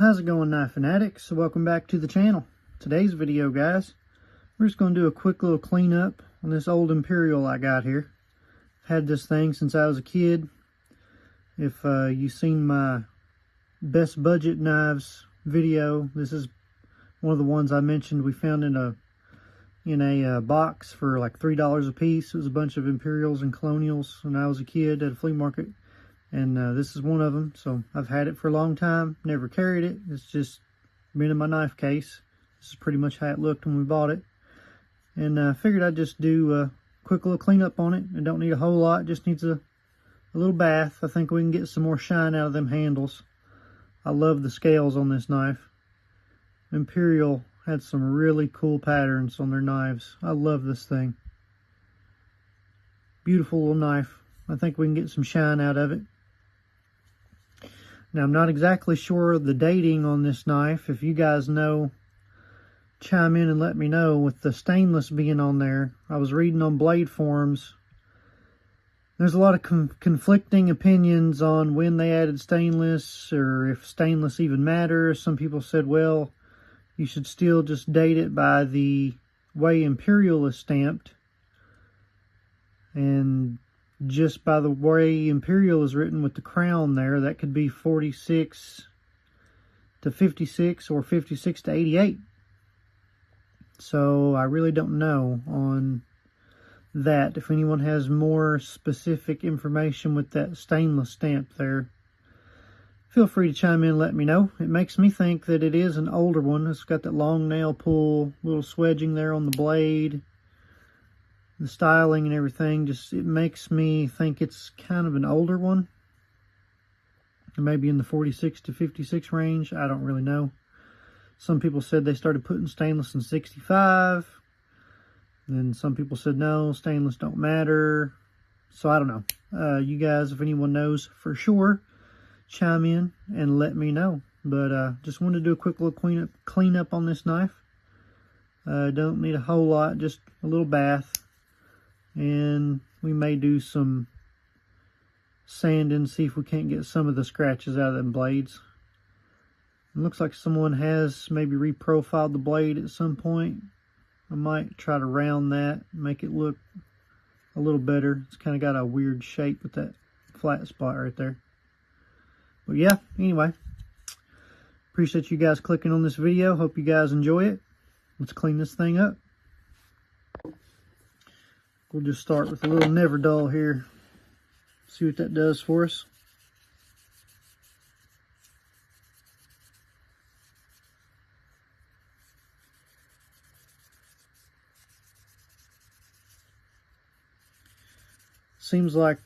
How's it going, knifing addicts? Welcome back to the channel. Today's video, guys, we're just going to do a quick little cleanup on this old Imperial I got here. I've had this thing since I was a kid. If you've seen my best budget knives video, this is one of the ones I mentioned we found in a box for like $3 a piece. It was a bunch of Imperials and Colonials when I was a kid at a flea market. And this is one of them, so I've had it for a long time, never carried it. It's just been in my knife case. This is pretty much how it looked when we bought it. And I figured I'd just do a quick little cleanup on it. It don't need a whole lot, just needs a little bath. I think we can get some more shine out of them handles. I love the scales on this knife. Imperial had some really cool patterns on their knives. I love this thing. Beautiful little knife. I think we can get some shine out of it. Now, I'm not exactly sure the dating on this knife. If you guys know, chime in and let me know. With the stainless being on there, I was reading on blade forums. There's a lot of conflicting opinions on when they added stainless, or if stainless even matters. Some people said, well, you should still just date it by the way Imperial is stamped. And just by the way Imperial is written with the crown there, that could be 46 to 56 or 56 to 88. So I really don't know on that. If anyone has more specific information with that stainless stamp there, feel free to chime in and let me know. It makes me think that it is an older one. It's got that long nail pull, little swedging there on the blade. The styling and everything, just it makes me think it's kind of an older one. Maybe in the 46 to 56 range. I don't really know. Some people said they started putting stainless in 65. Then some people said no, stainless don't matter. So I don't know. You guys, if anyone knows for sure, chime in and let me know. But just wanted to do a quick little cleanup on this knife. Don't need a whole lot, just a little bath. And we may do some sanding, see if we can't get some of the scratches out of them blades. It looks like someone has maybe reprofiled the blade at some point. I might try to round that, make it look a little better. It's kind of got a weird shape with that flat spot right there. But yeah, anyway, appreciate you guys clicking on this video. Hope you guys enjoy it. Let's clean this thing up. We'll just start with a little Never Dull here. See what that does for us. Seems like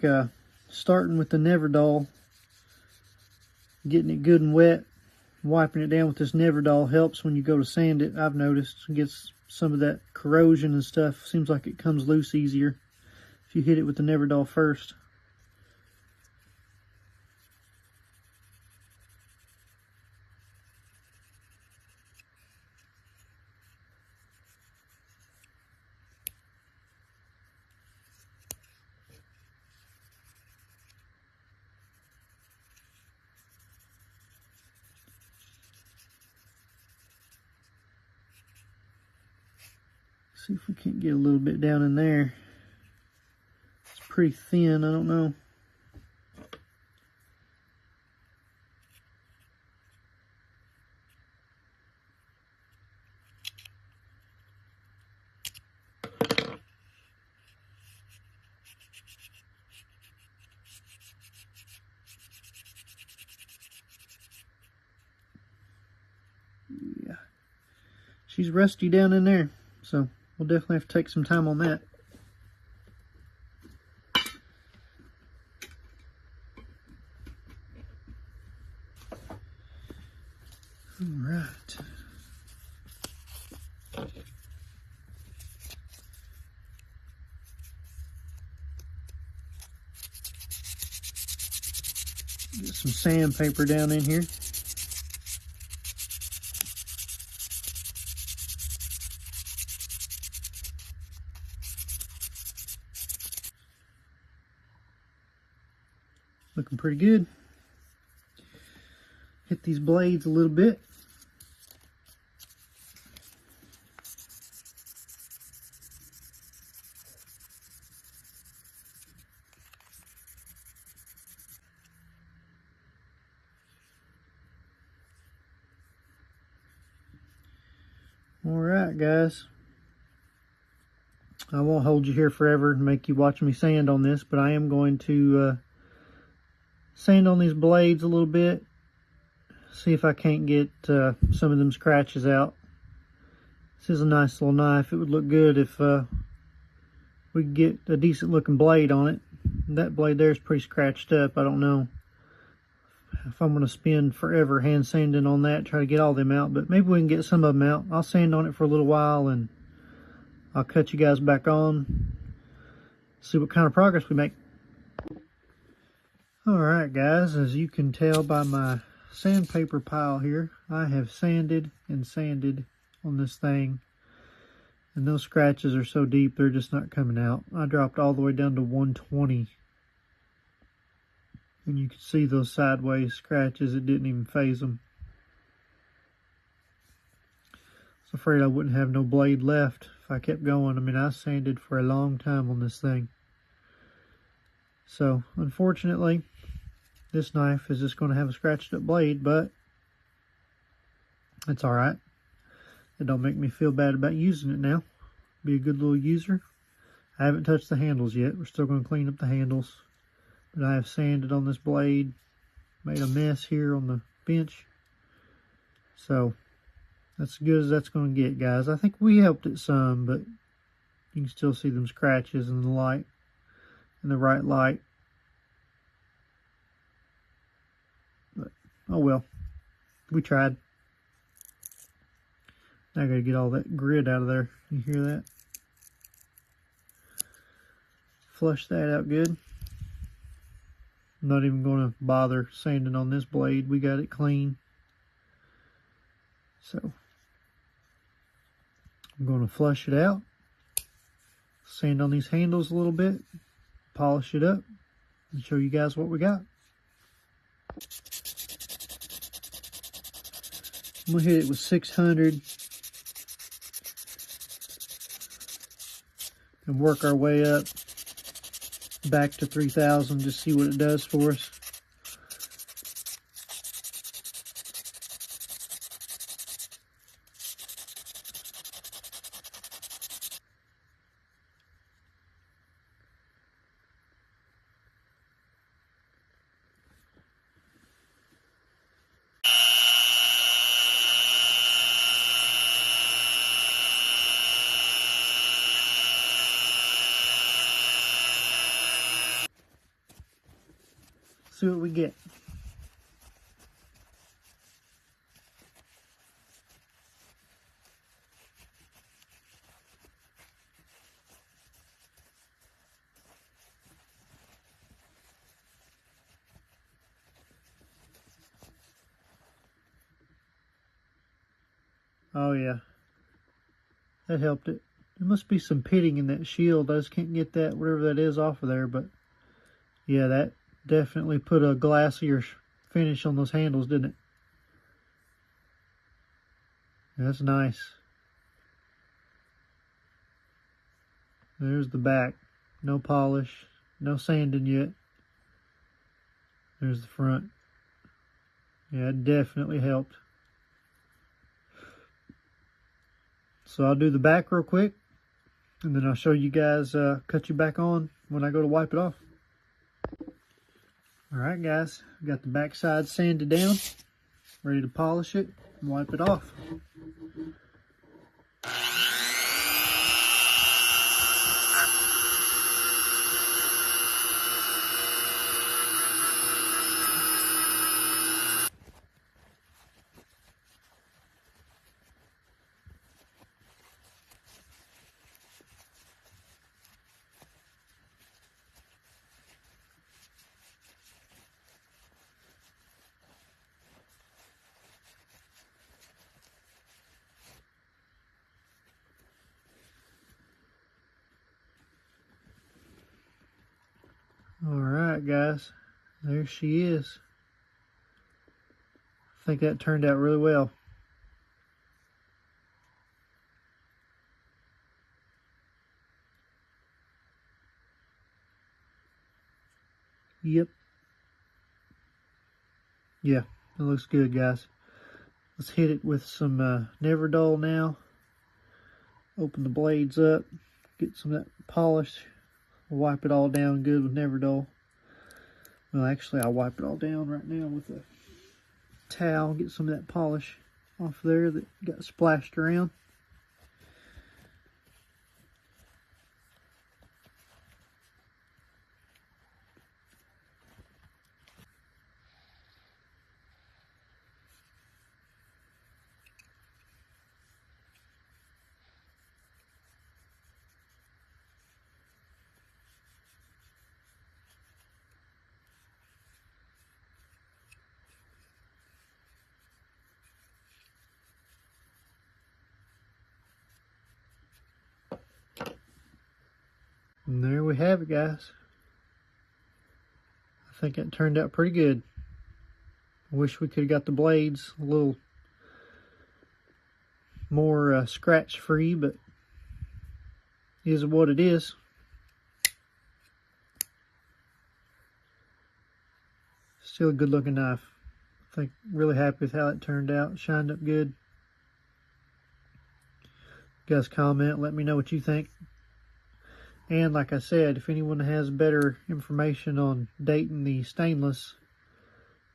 starting with the Never Dull, getting it good and wet, wiping it down with this Never Dull helps when you go to sand it. I've noticed it gets some of that corrosion and stuff. Seems like it comes loose easier if you hit it with the Never Dull first. See if we can't get a little bit down in there. It's pretty thin, I don't know. Yeah. She's rusty down in there, so we'll definitely have to take some time on that. All right. Get some sandpaper down in here. Looking pretty good. hit these blades a little bit. Alright guys, I won't hold you here forever and make you watch me sand on this, but I am going to sand on these blades a little bit, see if I can't get some of them scratches out. This is a nice little knife. It would look good if we could get a decent looking blade on it. That blade there is pretty scratched up. I don't know if I'm going to spend forever hand sanding on that, try to get all them out, but maybe we can get some of them out. I'll sand on it for a little while and I'll cut you guys back on, see what kind of progress we make. Alright guys, as you can tell by my sandpaper pile here, I have sanded and sanded on this thing, and those scratches are so deep they're just not coming out. I dropped all the way down to 120. And you can see those sideways scratches. It didn't even phase them. I was afraid I wouldn't have no blade left if I kept going. I mean, I sanded for a long time on this thing. So, unfortunately, this knife is just going to have a scratched up blade, but it's alright. It don't make me feel bad about using it now. Be a good little user. I haven't touched the handles yet. We're still going to clean up the handles. But I have sanded on this blade, made a mess here on the bench. So, that's as good as that's going to get, guys. I think we helped it some, but you can still see them scratches in the light, in the right light. But, oh well, we tried. Now I got to get all that grit out of there. You hear that? Flush that out good. I'm not even going to bother sanding on this blade. We got it clean. So, I'm going to flush it out. Sand on these handles a little bit. Polish it up. And show you guys what we got. I'm going to hit it with 600. And work our way up back to 3,000, just see what it does for us. See what we get. Oh yeah, that helped it. There must be some pitting in that shield. I just can't get that, whatever that is, off of there, but yeah, that definitely put a glassier finish on those handles, didn't it? That's nice. There's the back. No polish, no sanding yet. There's the front. Yeah, it definitely helped. So I'll do the back real quick, and then I'll show you guys, cut you back on when I go to wipe it off. Alright guys, got the back side sanded down, ready to polish it and wipe it off. Alright guys, there she is. think that turned out really well. Yep. Yeah, it looks good, guys. Let's hit it with some Never Dull now. Open the blades up, get some of that polish. Wipe it all down good with Never Dull. Well, actually, I'll wipe it all down right now with a towel. Get some of that polish off there that got splashed around. And there we have it, guys. I think it turned out pretty good. I wish we could have got the blades a little more scratch free, but it is what it is. Still a good looking knife. I think really happy with how it turned out. It shined up good. You guys comment, let me know what you think. And like I said, if anyone has better information on dating the stainless,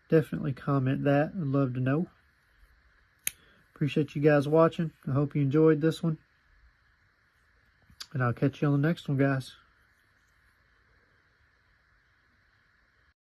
definitely comment that. I'd love to know. Appreciate you guys watching. I hope you enjoyed this one. And I'll catch you on the next one, guys.